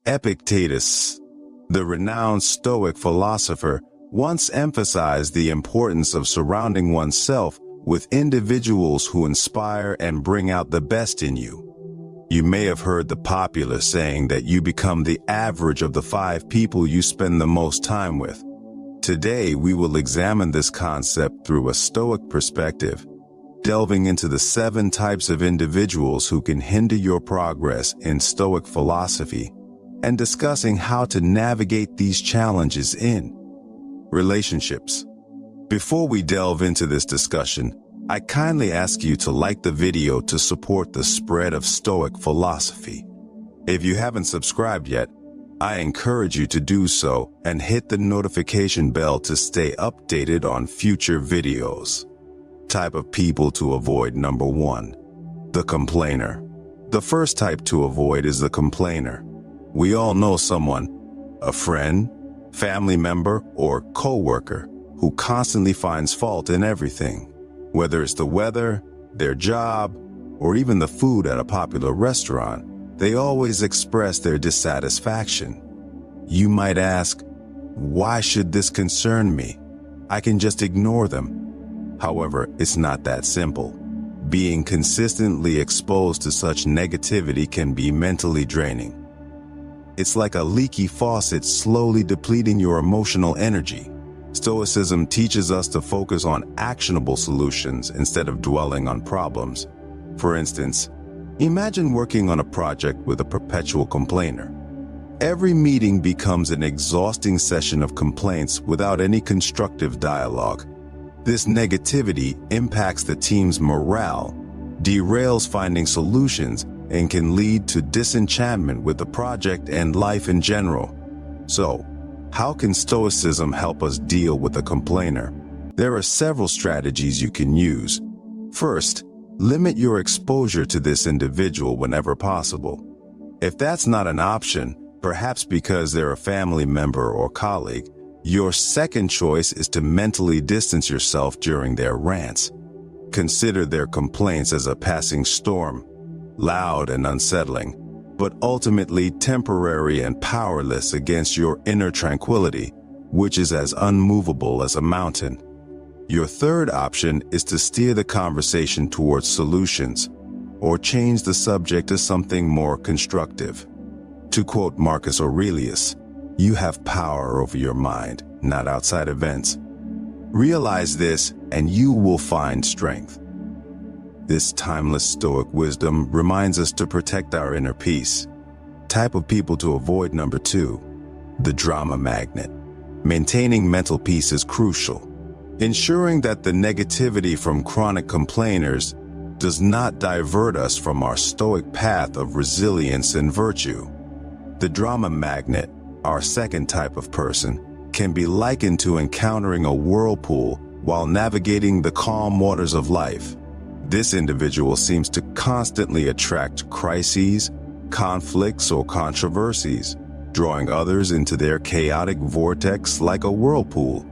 Epictetus, the renowned Stoic philosopher, once emphasized the importance of surrounding oneself with individuals who inspire and bring out the best in you. You may have heard the popular saying that you become the average of the 5 people you spend the most time with. Today, we will examine this concept through a Stoic perspective, delving into the 7 types of individuals who can hinder your progress in Stoic philosophy, and discussing how to navigate these challenges in relationships. Before we delve into this discussion, I kindly ask you to like the video to support the spread of Stoic philosophy. If you haven't subscribed yet, I encourage you to do so and hit the notification bell to stay updated on future videos. Type of people to avoid. Number 1. The complainer. The first type to avoid is the complainer. We all know someone, a friend, family member, or co-worker, who constantly finds fault in everything. Whether it's the weather, their job, or even the food at a popular restaurant, they always express their dissatisfaction. You might ask, why should this concern me? I can just ignore them. However, it's not that simple. Being consistently exposed to such negativity can be mentally draining. It's like a leaky faucet slowly depleting your emotional energy. Stoicism teaches us to focus on actionable solutions instead of dwelling on problems. For instance, imagine working on a project with a perpetual complainer. Every meeting becomes an exhausting session of complaints without any constructive dialogue. This negativity impacts the team's morale, derails finding solutions, and can lead to disenchantment with the project and life in general. So, how can Stoicism help us deal with a complainer? There are several strategies you can use. First, limit your exposure to this individual whenever possible. If that's not an option, perhaps because they're a family member or colleague, your second choice is to mentally distance yourself during their rants. Consider their complaints as a passing storm, loud and unsettling, but ultimately temporary and powerless against your inner tranquility, which is as unmovable as a mountain. Your third option is to steer the conversation towards solutions, or change the subject to something more constructive. To quote Marcus Aurelius, "You have power over your mind, not outside events." Realize this, and you will find strength. This timeless Stoic wisdom reminds us to protect our inner peace. Type of people to avoid. Number 2. The drama magnet. Maintaining mental peace is crucial. Ensuring that the negativity from chronic complainers does not divert us from our Stoic path of resilience and virtue. The drama magnet, our second type of person, can be likened to encountering a whirlpool while navigating the calm waters of life. This individual seems to constantly attract crises, conflicts, or controversies, drawing others into their chaotic vortex like a whirlpool.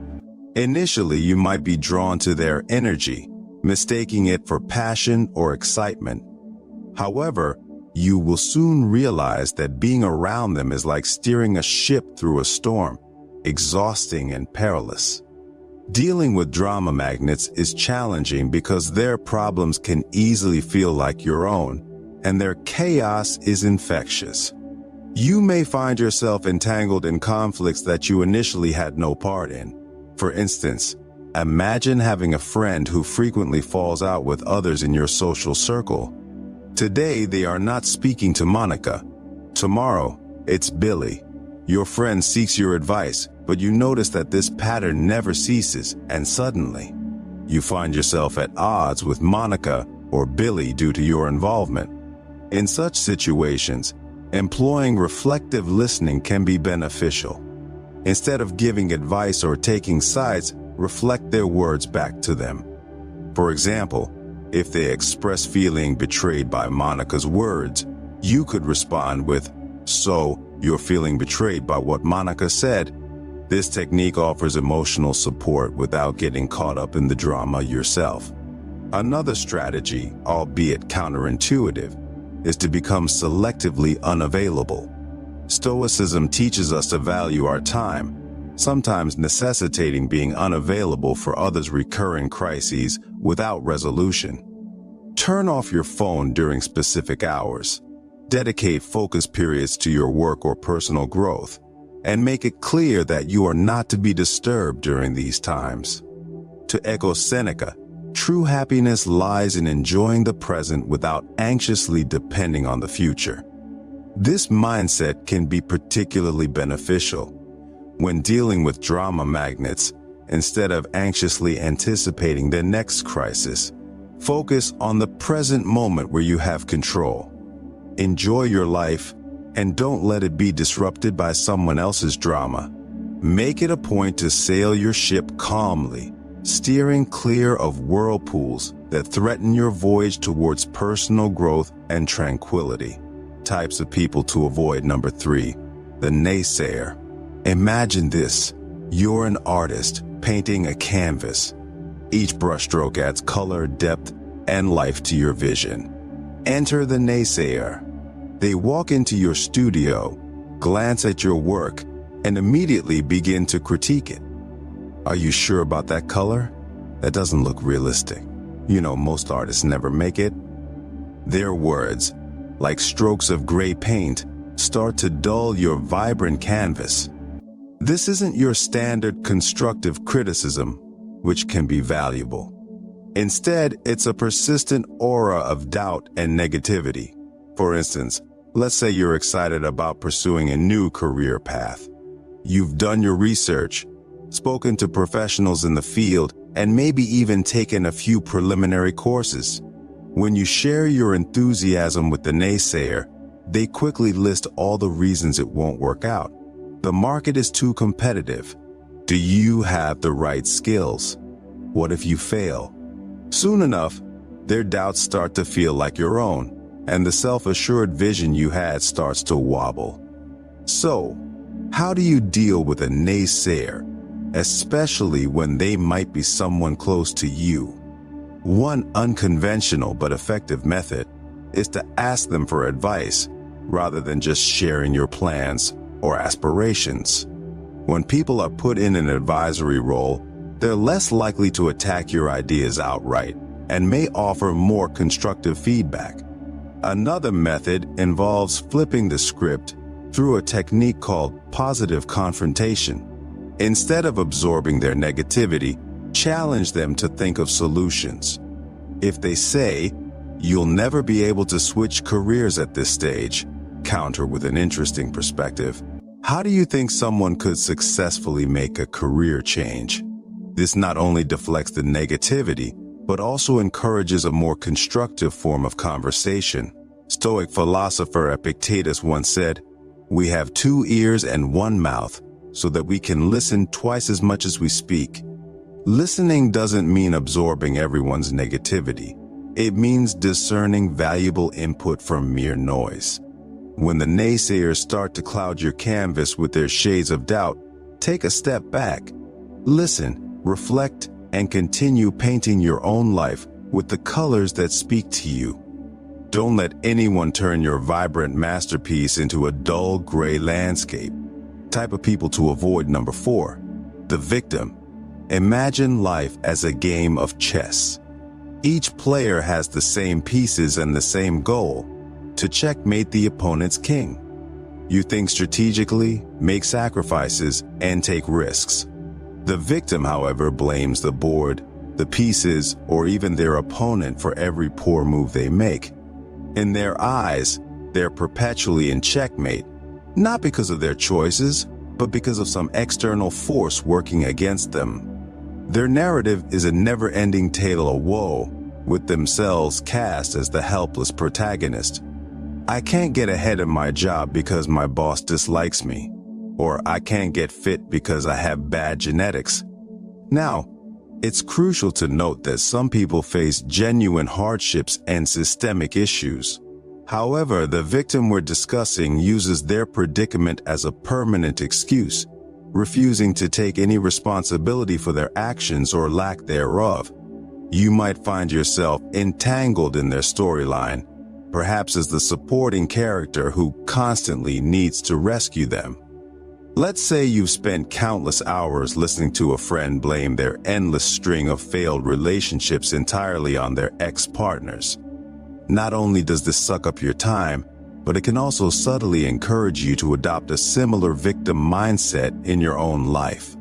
Initially, you might be drawn to their energy, mistaking it for passion or excitement. However, you will soon realize that being around them is like steering a ship through a storm, exhausting and perilous. Dealing with drama magnets is challenging because their problems can easily feel like your own, and their chaos is infectious. You may find yourself entangled in conflicts that you initially had no part in. For instance, imagine having a friend who frequently falls out with others in your social circle. Today, they are not speaking to Monica. Tomorrow, it's Billy. Your friend seeks your advice, but you notice that this pattern never ceases, and suddenly, you find yourself at odds with Monica or Billy due to your involvement. In such situations, employing reflective listening can be beneficial. Instead of giving advice or taking sides, reflect their words back to them. For example, if they express feeling betrayed by Monica's words, you could respond with, "So, you're feeling betrayed by what Monica said?" This technique offers emotional support without getting caught up in the drama yourself. Another strategy, albeit counterintuitive, is to become selectively unavailable. Stoicism teaches us to value our time, sometimes necessitating being unavailable for others' recurring crises without resolution. Turn off your phone during specific hours. Dedicate focus periods to your work or personal growth, and make it clear that you are not to be disturbed during these times. To echo Seneca, true happiness lies in enjoying the present without anxiously depending on the future. This mindset can be particularly beneficial when dealing with drama magnets. Instead of anxiously anticipating the next crisis, focus on the present moment where you have control. Enjoy your life and don't let it be disrupted by someone else's drama. Make it a point to sail your ship calmly, steering clear of whirlpools that threaten your voyage towards personal growth and tranquility. Types of people to avoid. Number 3, the naysayer. Imagine this. You're an artist painting a canvas. Each brushstroke adds color, depth, and life to your vision. Enter the naysayer. They walk into your studio, glance at your work, and immediately begin to critique it. Are you sure about that color? That doesn't look realistic. You know, most artists never make it. Their words, like strokes of gray paint, start to dull your vibrant canvas. This isn't your standard constructive criticism, which can be valuable. Instead, it's a persistent aura of doubt and negativity. For instance, let's say you're excited about pursuing a new career path. You've done your research, spoken to professionals in the field, and maybe even taken a few preliminary courses. When you share your enthusiasm with the naysayer, they quickly list all the reasons it won't work out. The market is too competitive. Do you have the right skills? What if you fail? Soon enough, their doubts start to feel like your own, and the self-assured vision you had starts to wobble. So, how do you deal with a naysayer, especially when they might be someone close to you? One unconventional but effective method is to ask them for advice rather than just sharing your plans or aspirations. When people are put in an advisory role, they're less likely to attack your ideas outright and may offer more constructive feedback. Another method involves flipping the script through a technique called positive confrontation. Instead of absorbing their negativity, challenge them to think of solutions. If they say, "You'll never be able to switch careers at this stage," counter with an interesting perspective. How do you think someone could successfully make a career change? This not only deflects the negativity, but also encourages a more constructive form of conversation. Stoic philosopher Epictetus once said, "We have 2 ears and 1 mouth, so that we can listen twice as much as we speak." Listening doesn't mean absorbing everyone's negativity. It means discerning valuable input from mere noise. When the naysayers start to cloud your canvas with their shades of doubt, take a step back. Listen, reflect, and continue painting your own life with the colors that speak to you. Don't let anyone turn your vibrant masterpiece into a dull gray landscape. Type of people to avoid. Number 4, the victim. Imagine life as a game of chess. Each player has the same pieces and the same goal: to checkmate the opponent's king. You think strategically, make sacrifices, and take risks. The victim, however, blames the board, the pieces, or even their opponent for every poor move they make. In their eyes, they're perpetually in checkmate, not because of their choices, but because of some external force working against them. Their narrative is a never-ending tale of woe, with themselves cast as the helpless protagonist. I can't get ahead in my job because my boss dislikes me, or I can't get fit because I have bad genetics. Now, it's crucial to note that some people face genuine hardships and systemic issues. However, the victim we're discussing uses their predicament as a permanent excuse, refusing to take any responsibility for their actions or lack thereof. You might find yourself entangled in their storyline, perhaps as the supporting character who constantly needs to rescue them. Let's say you've spent countless hours listening to a friend blame their endless string of failed relationships entirely on their ex-partners. Not only does this suck up your time, but it can also subtly encourage you to adopt a similar victim mindset in your own life.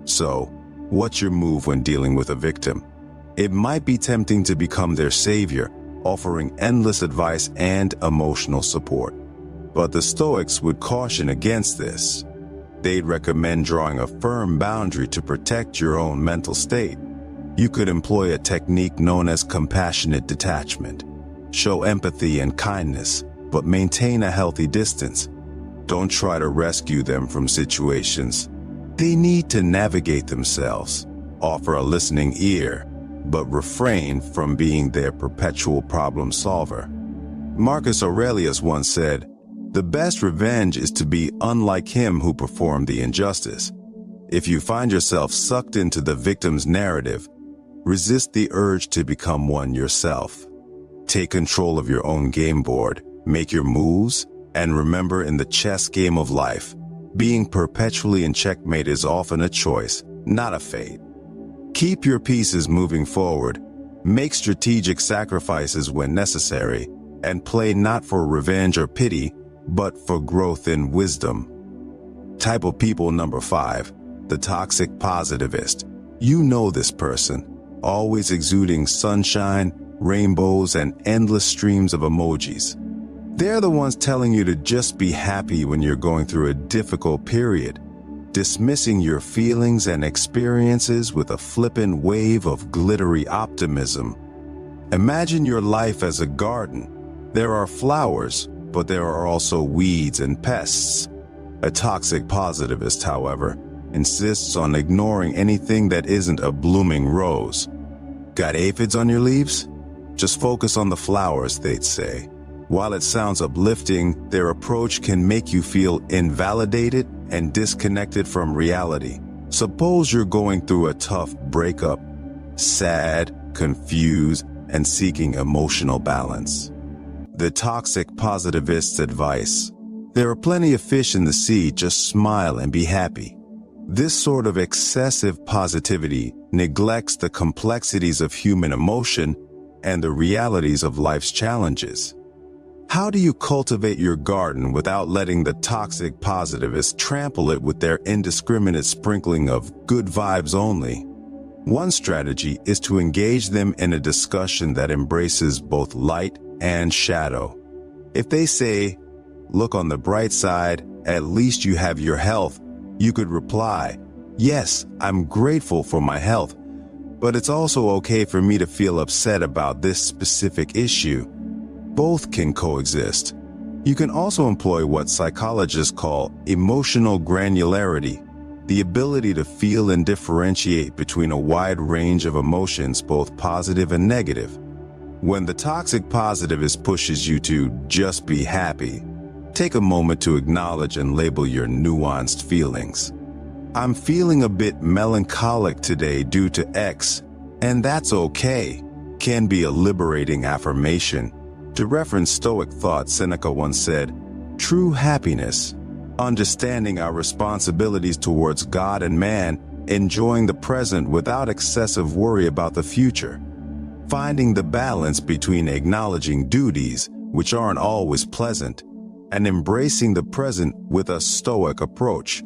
So, what's your move when dealing with a victim? It might be tempting to become their savior, offering endless advice and emotional support. But the Stoics would caution against this. They'd recommend drawing a firm boundary to protect your own mental state. You could employ a technique known as compassionate detachment. Show empathy and kindness, but maintain a healthy distance. Don't try to rescue them from situations. They need to navigate themselves. Offer a listening ear, but refrain from being their perpetual problem solver. Marcus Aurelius once said, "The best revenge is to be unlike him who performed the injustice." If you find yourself sucked into the victim's narrative, resist the urge to become one yourself. Take control of your own game board, make your moves, and remember, in the chess game of life, being perpetually in checkmate is often a choice, not a fate. Keep your pieces moving forward, make strategic sacrifices when necessary, and play not for revenge or pity, but for growth and wisdom. Type of people number 5, the toxic positivist. You know this person, always exuding sunshine, rainbows, and endless streams of emojis. They're the ones telling you to just be happy when you're going through a difficult period, dismissing your feelings and experiences with a flippant wave of glittery optimism. Imagine your life as a garden. There are flowers, but there are also weeds and pests. A toxic positivist, however, insists on ignoring anything that isn't a blooming rose. Got aphids on your leaves? Just focus on the flowers, they'd say. While it sounds uplifting, their approach can make you feel invalidated and disconnected from reality. Suppose you're going through a tough breakup, sad, confused, and seeking emotional balance. The toxic positivist's advice: there are plenty of fish in the sea, just smile and be happy. This sort of excessive positivity neglects the complexities of human emotion and the realities of life's challenges. How do you cultivate your garden without letting the toxic positivists trample it with their indiscriminate sprinkling of good vibes only? One strategy is to engage them in a discussion that embraces both light and shadow. If they say, "Look on the bright side, at least you have your health," you could reply, "Yes, I'm grateful for my health, but it's also okay for me to feel upset about this specific issue." Both can coexist. You can also employ what psychologists call emotional granularity, the ability to feel and differentiate between a wide range of emotions, both positive and negative. When the toxic positivist pushes you to just be happy, take a moment to acknowledge and label your nuanced feelings. "I'm feeling a bit melancholic today due to X, and that's okay," can be a liberating affirmation. To reference Stoic thought, Seneca once said, "True happiness, understanding our responsibilities towards God and man, enjoying the present without excessive worry about the future." Finding the balance between acknowledging duties, which aren't always pleasant, and embracing the present with a Stoic approach.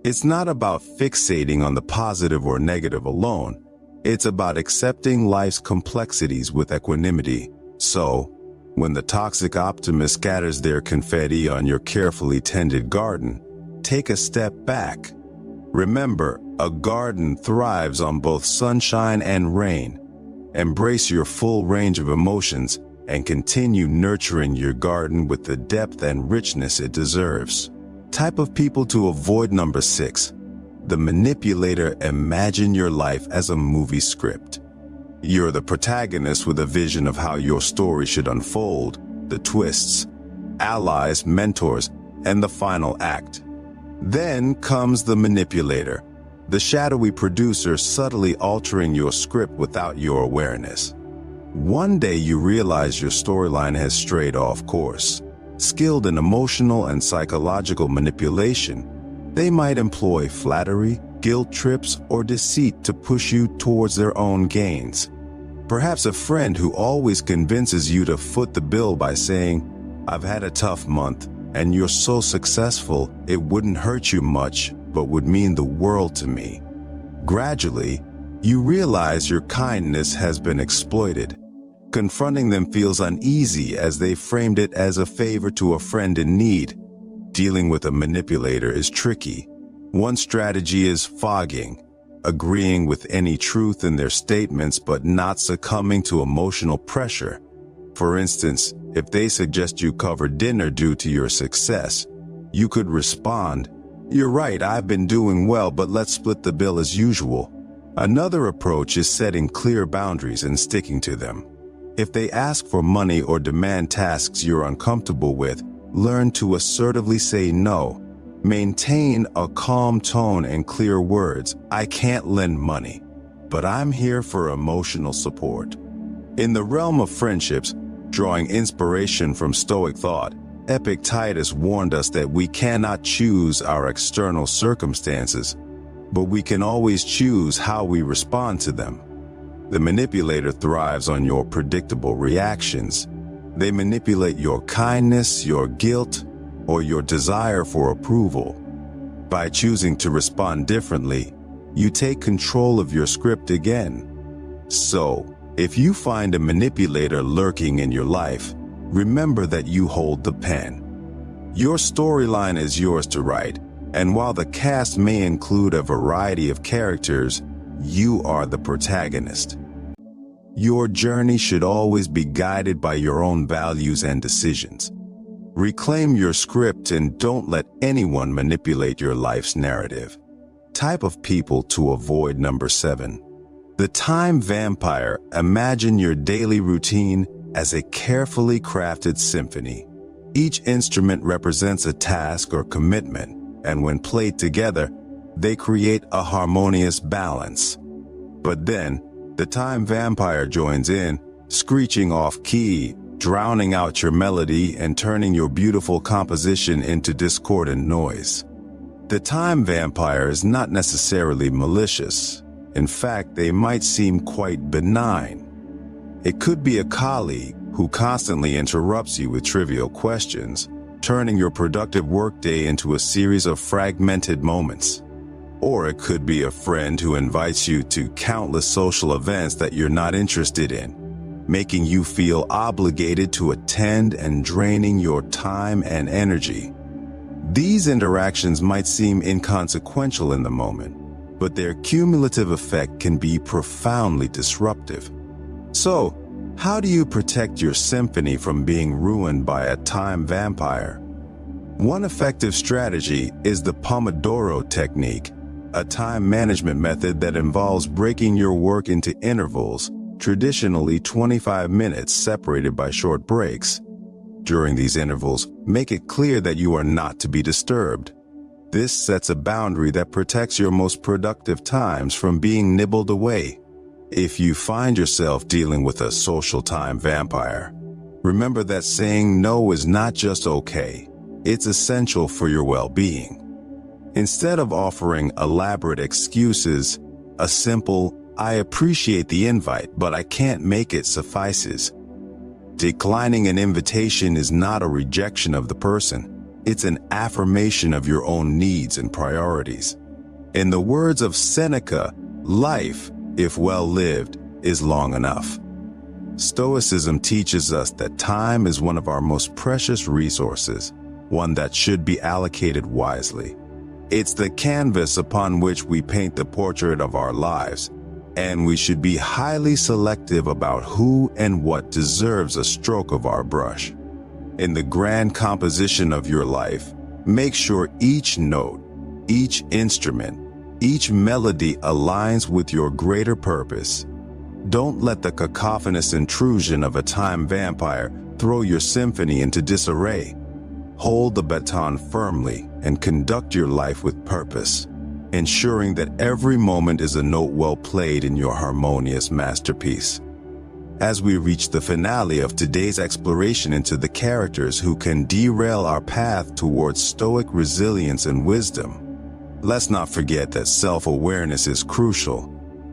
It's not about fixating on the positive or negative alone. It's about accepting life's complexities with equanimity. So, when the toxic optimist scatters their confetti on your carefully tended garden, take a step back. Remember, a garden thrives on both sunshine and rain. Embrace your full range of emotions and continue nurturing your garden with the depth and richness it deserves. Type of people to avoid number 6. The manipulator. Imagine your life as a movie script. You're the protagonist with a vision of how your story should unfold, the twists, allies, mentors, and the final act. Then comes the manipulator, the shadowy producer subtly altering your script without your awareness. One day you realize your storyline has strayed off course. Skilled in emotional and psychological manipulation, they might employ flattery, guilt trips, or deceit to push you towards their own gains. Perhaps a friend who always convinces you to foot the bill by saying, "I've had a tough month, and you're so successful, it wouldn't hurt you much, but would mean the world to me." Gradually, you realize your kindness has been exploited. Confronting them feels uneasy as they framed it as a favor to a friend in need. Dealing with a manipulator is tricky. One strategy is fogging, agreeing with any truth in their statements but not succumbing to emotional pressure. For instance, if they suggest you cover dinner due to your success, you could respond, "You're right, I've been doing well, but let's split the bill as usual." Another approach is setting clear boundaries and sticking to them. If they ask for money or demand tasks you're uncomfortable with, learn to assertively say no. Maintain a calm tone and clear words. "I can't lend money, but I'm here for emotional support." In the realm of friendships, drawing inspiration from Stoic thought, Epictetus warned us that we cannot choose our external circumstances, but we can always choose how we respond to them. The manipulator thrives on your predictable reactions. They manipulate your kindness, your guilt, or your desire for approval. By choosing to respond differently, you take control of your script again. So, if you find a manipulator lurking in your life, remember that you hold the pen. Your storyline is yours to write, and while the cast may include a variety of characters, you are the protagonist. Your journey should always be guided by your own values and decisions. Reclaim your script and don't let anyone manipulate your life's narrative. Type of people to avoid. Number 7. The time vampire. Imagine your daily routine as a carefully crafted symphony. Each instrument represents a task or commitment, and when played together, they create a harmonious balance. But then, the time vampire joins in, screeching off key, drowning out your melody and turning your beautiful composition into discordant noise. The time vampire is not necessarily malicious. In fact, they might seem quite benign. It could be a colleague who constantly interrupts you with trivial questions, turning your productive workday into a series of fragmented moments. Or it could be a friend who invites you to countless social events that you're not interested in, making you feel obligated to attend and draining your time and energy. These interactions might seem inconsequential in the moment, but their cumulative effect can be profoundly disruptive. So, how do you protect your symphony from being ruined by a time vampire? One effective strategy is the Pomodoro technique, a time management method that involves breaking your work into intervals, traditionally 25 minutes separated by short breaks. During these intervals, make it clear that you are not to be disturbed. This sets a boundary that protects your most productive times from being nibbled away. If you find yourself dealing with a social time vampire, remember that saying no is not just okay, it's essential for your well-being. Instead of offering elaborate excuses, a simple, "I appreciate the invite, but I can't make it" suffices. Declining an invitation is not a rejection of the person. It's an affirmation of your own needs and priorities. In the words of Seneca, life, if well lived, is long enough. Stoicism teaches us that time is one of our most precious resources, one that should be allocated wisely. It's the canvas upon which we paint the portrait of our lives, and we should be highly selective about who and what deserves a stroke of our brush. In the grand composition of your life, make sure each note, each instrument, each melody aligns with your greater purpose. Don't let the cacophonous intrusion of a time vampire throw your symphony into disarray. Hold the baton firmly and conduct your life with purpose, ensuring that every moment is a note well played in your harmonious masterpiece. as we reach the finale of today's exploration into the characters who can derail our path towards Stoic resilience and wisdom. Let's not forget that self-awareness is crucial.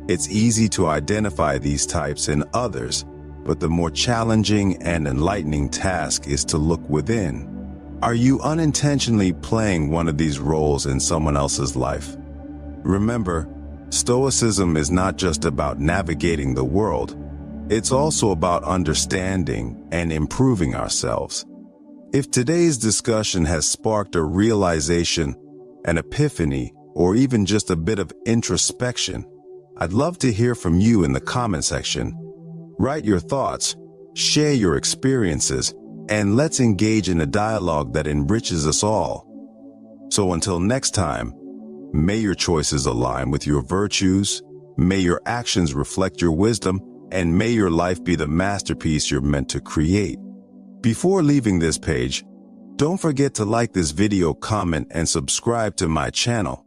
It's easy to identify these types in others, but the more challenging and enlightening task is to look within. Are you unintentionally playing one of these roles in someone else's life? Remember, Stoicism is not just about navigating the world. It's also about understanding and improving ourselves. If today's discussion has sparked a realization, an epiphany, or even just a bit of introspection, I'd love to hear from you in the comment section. Write your thoughts, share your experiences, and let's engage in a dialogue that enriches us all. So until next time, may your choices align with your virtues, may your actions reflect your wisdom, and may your life be the masterpiece you're meant to create. Before leaving this page, don't forget to like this video, comment, and subscribe to my channel.